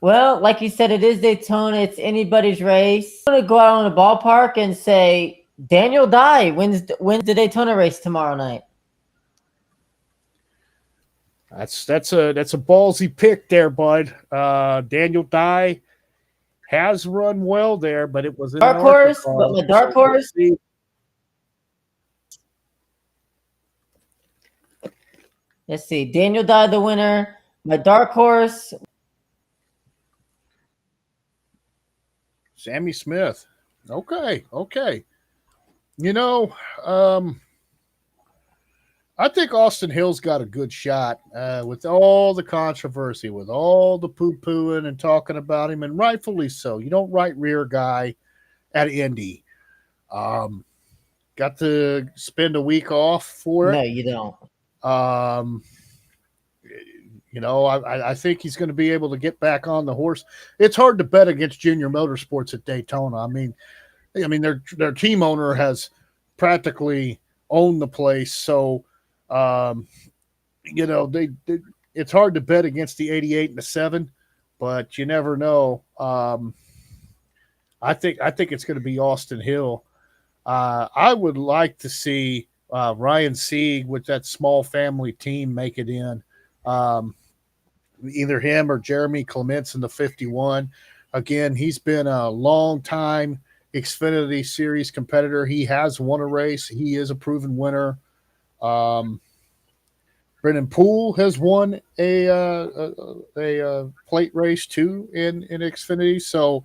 Well, like you said, it is Daytona. It's anybody's race. I'm gonna go out on the ballpark and say Daniel Dye wins the Daytona race tomorrow night. That's a ballsy pick there, bud. Daniel Dye has run well there, but it was in Dark horse, Arkansas. but my dark horse. Let's see. Daniel Dye the winner. My dark horse. Sammy Smith. Okay. You know, I think Austin Hill's got a good shot with all the controversy, with all the poo-pooing and talking about him, and rightfully so. You don't write rear guy at Indy. Got to spend a week off for it. No, you don't. You know, I think he's going to be able to get back on the horse. It's hard to bet against Junior Motorsports at Daytona. I mean, their team owner has practically owned the place, so you know it's hard to bet against the 88 and the 7, but you never know. I think it's going to be Austin Hill. I would like to see Ryan Sieg with that small family team make it in. Either him or Jeremy Clements in the 51. Again, he's been a long time Xfinity Series competitor. He has won a race. He is a proven winner. Brennan Poole has won a plate race too in Xfinity. So,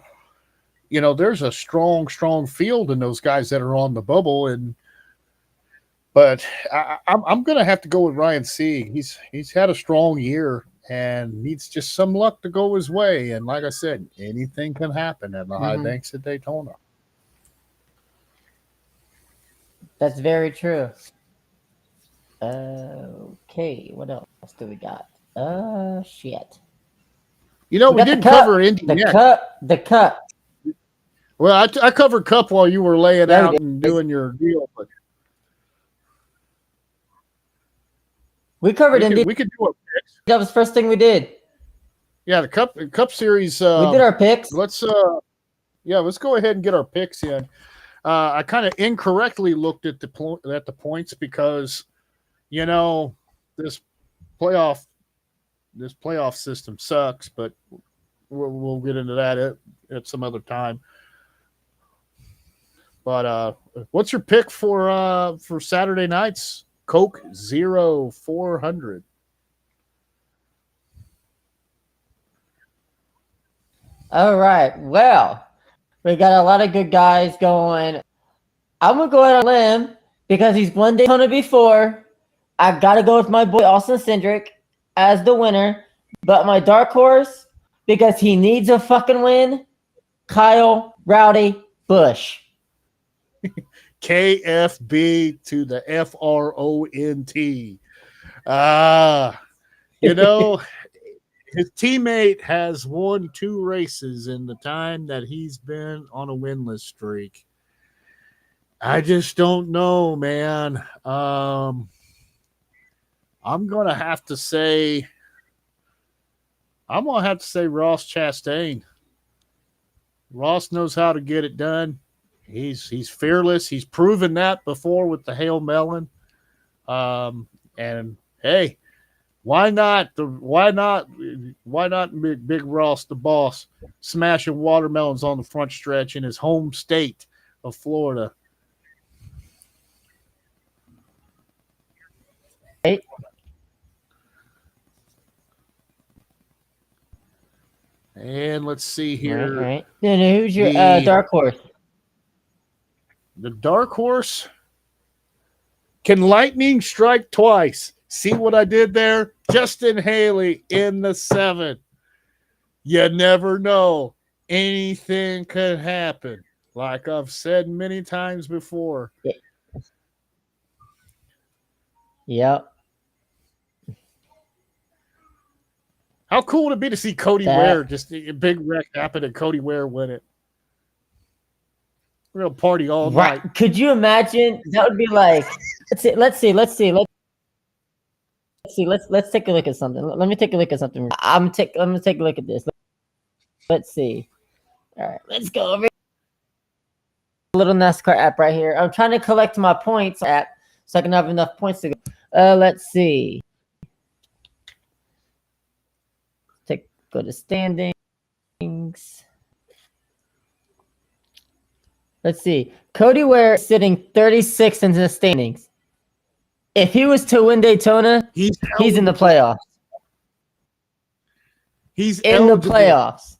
you know, there's a strong field in those guys that are on the bubble. But I'm going to have to go with Ryan Sieg. He's had a strong year and needs just some luck to go his way. And like I said, anything can happen at the High Banks at Daytona. That's very true. Okay, what else do we got? Shit. You know, we didn't cover Indy yet. The Cup. Well, I covered Cup while you were laying Yeah, out and doing your deal. But we covered Indy. We could do our picks. That was the first thing we did. Yeah, the Cup Series. We did our picks. Let's go ahead and get our picks in. I kind of incorrectly looked at the points because, you know, this playoff system sucks, but we'll get into that at some other time. But what's your pick for Saturday night's Coke 0400? All right. Well, we got a lot of good guys going. I'm going to go out on a limb because he's won Daytona before. I got to go with my boy Austin Cindric as the winner. But my dark horse, because he needs a fucking win, Kyle Rowdy Busch. KFB to the FRONT. You know, his teammate has won 2 races in the time that he's been on a winless streak. I just don't know, man. I'm going to have to say Ross Chastain. Ross knows how to get it done. He's fearless. He's proven that before with the Hail Melon. And hey, why not Big Ross, the boss, smashing watermelons on the front stretch in his home state of Florida? Hey. And let's see here. All right. Then who's your dark horse? The dark horse. Can lightning strike twice? See what I did there? Justin Haley in the 7. You never know. Anything could happen. Like I've said many times before. Yep. How cool would it be to see Cody Ware, just a big wreck happen and Cody Ware win it? We're going to party all night. Could you imagine? That would be like, let's see. Let's take a look at something. Let me take a look at something. Let me take a look at this. Let's see. All right, let's go over a little NASCAR app right here. I'm trying to collect my points app so I can have enough points to go. Let's see. Go to standings. Let's see. Cody Ware is sitting 36th in the standings. If he was to win Daytona, he's in the playoffs. He's In the eligible. playoffs.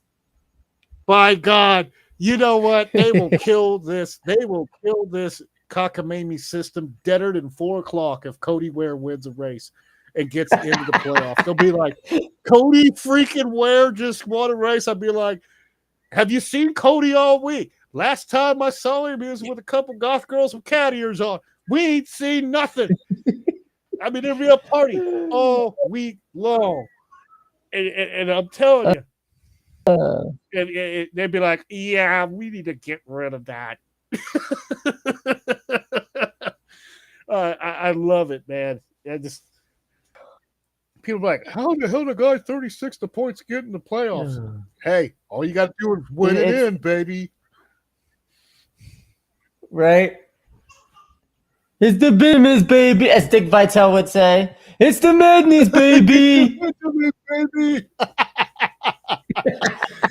By God, you know what? They will kill this. They will kill this cockamamie system deader than 4 o'clock if Cody Ware wins a race and gets into the playoffs. They'll be like, Cody freaking Ware just won a race. I'll be like, have you seen Cody all week? Last time I saw him, he was with a couple goth girls with cat ears on. We ain't seen nothing. I mean, there'll be a party all week long. And I'm telling you, and they'd be like, yeah, we need to get rid of that. I love it, man. People are like, how the hell the guy 36 the points get in the playoffs? Hey, all you got to do is win it in, baby. Right? It's the business, baby, as Dick Vitale would say. It's the madness, baby. Baby.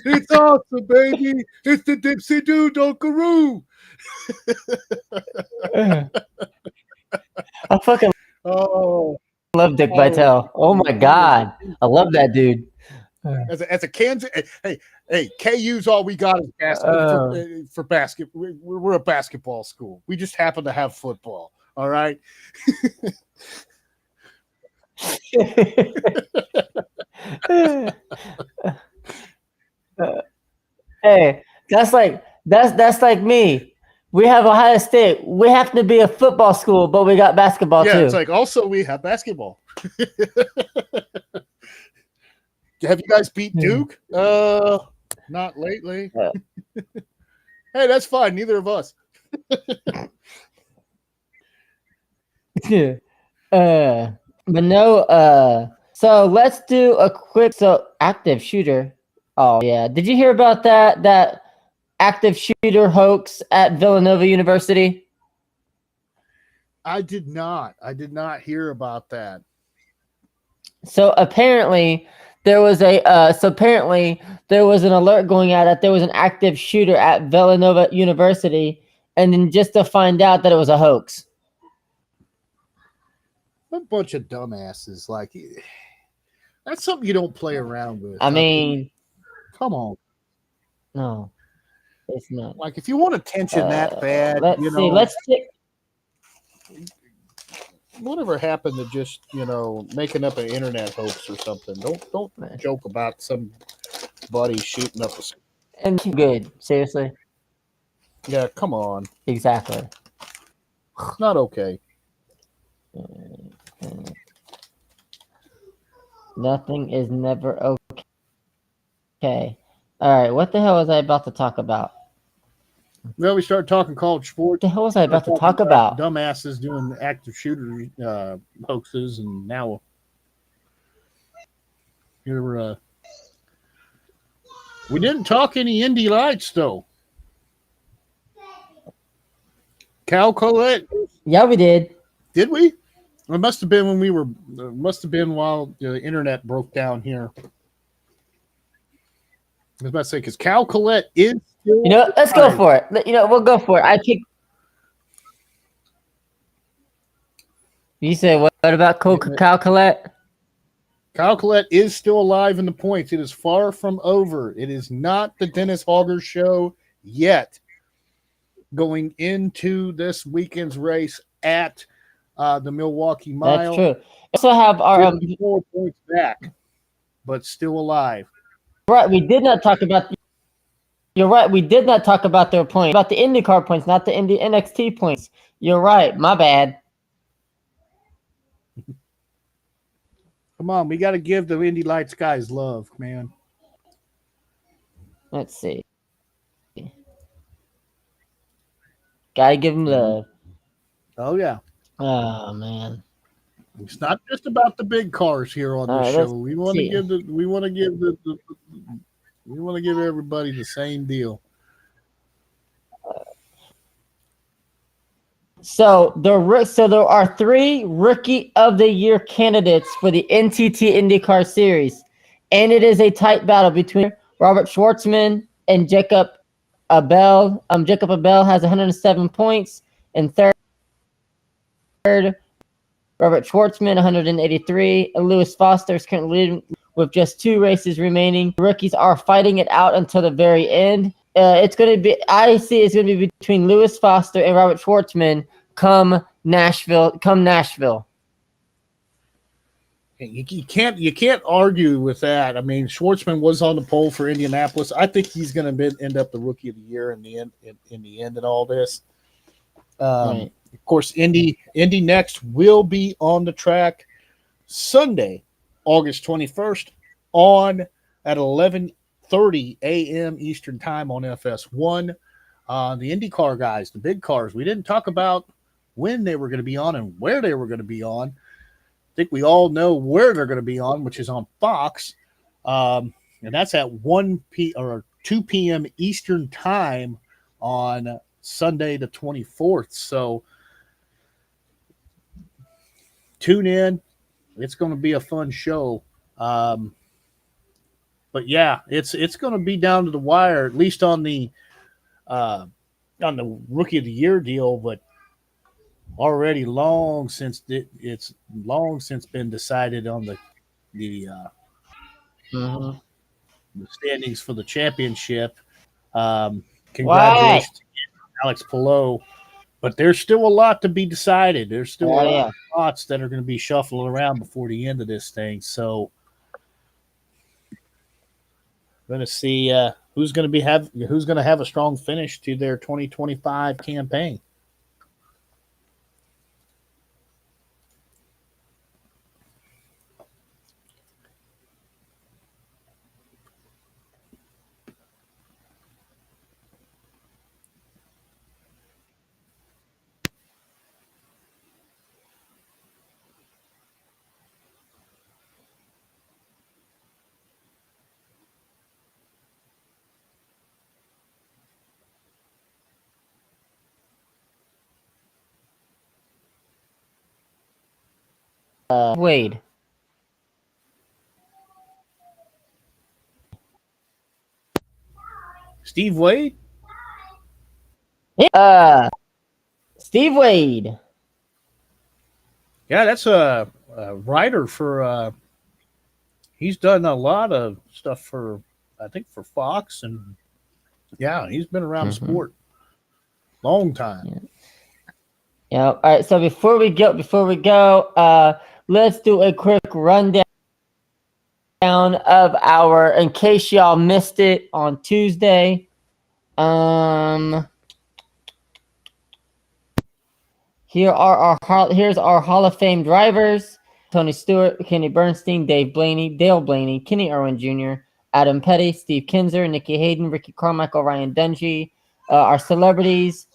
It's awesome, baby. It's the Dipsy Doo Dunkaroo. I fucking love Dick Vitale. Oh my God. I love that dude. As a Kansas, hey, KU's all we got is basketball for basketball. We're a basketball school. We just happen to have football. All right. Hey, that's like me. We have Ohio State. We happen to be a football school, but we got basketball too. Yeah, it's like also we have basketball. Have you guys beat Duke? Not lately. Hey, that's fine. Neither of us. But no, so let's do a quick active shooter. Oh yeah. Did you hear about that active shooter hoax at Villanova University? I did not hear about that. So apparently there was an alert going out that there was an active shooter at Villanova University, and then just to find out that it was a hoax. A bunch of dumbasses. Like, that's something you don't play around with. I mean, come on. No, it's not. Like, if you want attention that bad, Let's see. Whatever happened to just, making up an internet hoax or something? Don't joke about somebody shooting up a school. And good, seriously. Yeah, come on. Exactly. It's not okay. Nothing is never okay. All right, what the hell was I about to talk about? Well, we started talking college sports. What the hell was I about to talk about? Dumbasses doing active shooter hoaxes, and now we didn't talk any Indy Lights though. Cal Colette. Yeah, we did. Did we? It must have been when we were. It must have been while the internet broke down here. I was about to say because Cal Colette is. Still let's go for it. We'll go for it. I pick. You said what about Cal Colette? Cal Colette is still alive in the points. It is far from over. It is not the Dennis Hogger show yet. Going into this weekend's race at the Milwaukee Mile. That's true. We also have our 4 points back, but still alive. Right. We did not talk about. You're right. We did not talk about their points, about the IndyCar points, not the NXT points. You're right. My bad. Come on, we got to give the Indy Lights guys love, man. Let's see. Gotta give them love. Oh yeah. Oh man. It's not just about the big cars here on this show. We want to give We want to give everybody the same deal. So there are 3 Rookie of the Year candidates for the NTT IndyCar Series, and it is a tight battle between Robert Schwartzman and Jacob Abel. Jacob Abel has 107 points in third. Robert Schwartzman 183, and Lewis Foster is currently leading with just 2 races remaining. The rookies are fighting it out until the very end. It's going to be between Lewis Foster and Robert Schwartzman come Nashville. You can't argue with that. I mean, Schwartzman was on the pole for Indianapolis. I think he's going to end up the Rookie of the Year in the end. In the end, of all this, Right. Of course, Indy Next will be on the track Sunday, August 21st, at 11:30 a.m. Eastern Time on FS1. The IndyCar guys, the big cars. We didn't talk about when they were going to be on and where they were going to be on. I think we all know where they're going to be on, which is on Fox, and that's at 2 p.m. Eastern Time on Sunday the 24th. So tune in. It's going to be a fun show. But yeah, it's going to be down to the wire, at least on the Rookie of the Year deal. But already it's long since been decided on the standings for the championship. Congratulations to Alex Palou. But there's still a lot to be decided. There's still a lot of spots that are going to be shuffling around before the end of this thing. So we're going to see who's going to have a strong finish to their 2025 campaign. Wade. Steve Wade? Steve Wade. Yeah, that's a writer for he's done a lot of stuff for Fox, and yeah, he's been around the sport long time. Yeah. All right. So before we go, let's do a quick rundown of in case y'all missed it on Tuesday. Here's our Hall of Fame drivers: Tony Stewart, Kenny Bernstein, Dale Blaney, Kenny Irwin Jr., Adam Petty, Steve Kinzer, Nikki Hayden, Ricky Carmichael, Ryan Dungey. Our celebrities: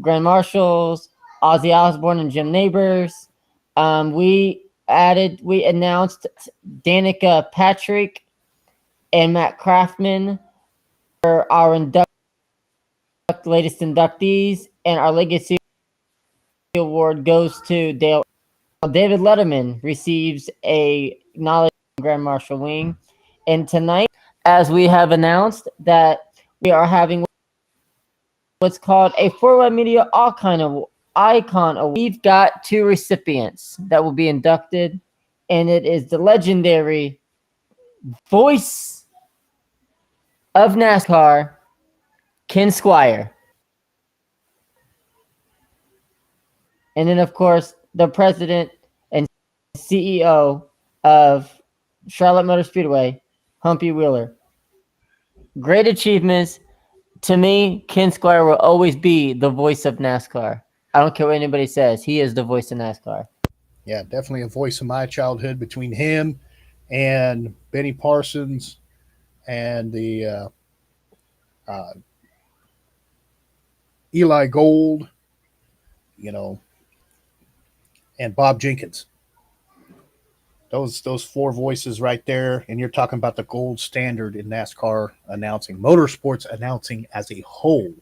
Grand Marshals, Ozzy Osbourne, and Jim Neighbors. We announced Danica Patrick and Matt Craftman are our latest inductees, and our Legacy Award goes to Dale. David Letterman receives a acknowledgement from Grand Marshal Wing. And tonight, as we have announced, that we are having what's called a 4-Web Media Icon Award. We've got 2 recipients that will be inducted, and it is the legendary voice of NASCAR, Ken Squire. And then, of course, the president and CEO of Charlotte Motor Speedway, Humpy Wheeler. Great achievements. To me, Ken Squire will always be the voice of NASCAR. I don't care what anybody says. He is the voice of NASCAR. Yeah, definitely a voice of my childhood between him and Benny Parsons and the Eli Gold, and Bob Jenkins. those four voices right there, and you're talking about the gold standard in NASCAR announcing, motorsports announcing as a whole.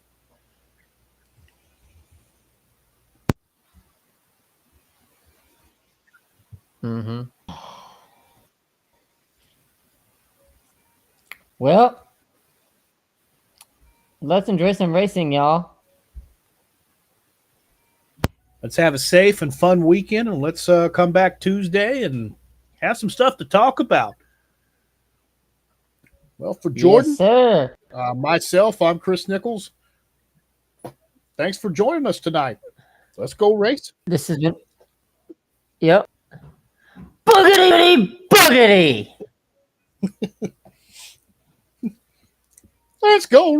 Mm-hmm. Well, let's enjoy some racing, y'all. Let's have a safe and fun weekend, and let's come back Tuesday and have some stuff to talk about. Well, for Jordan, Yes, sir. myself, I'm Chris Nichols. Thanks for joining us tonight. Let's go race. This has been. Yep. Boogity boogity. Let's go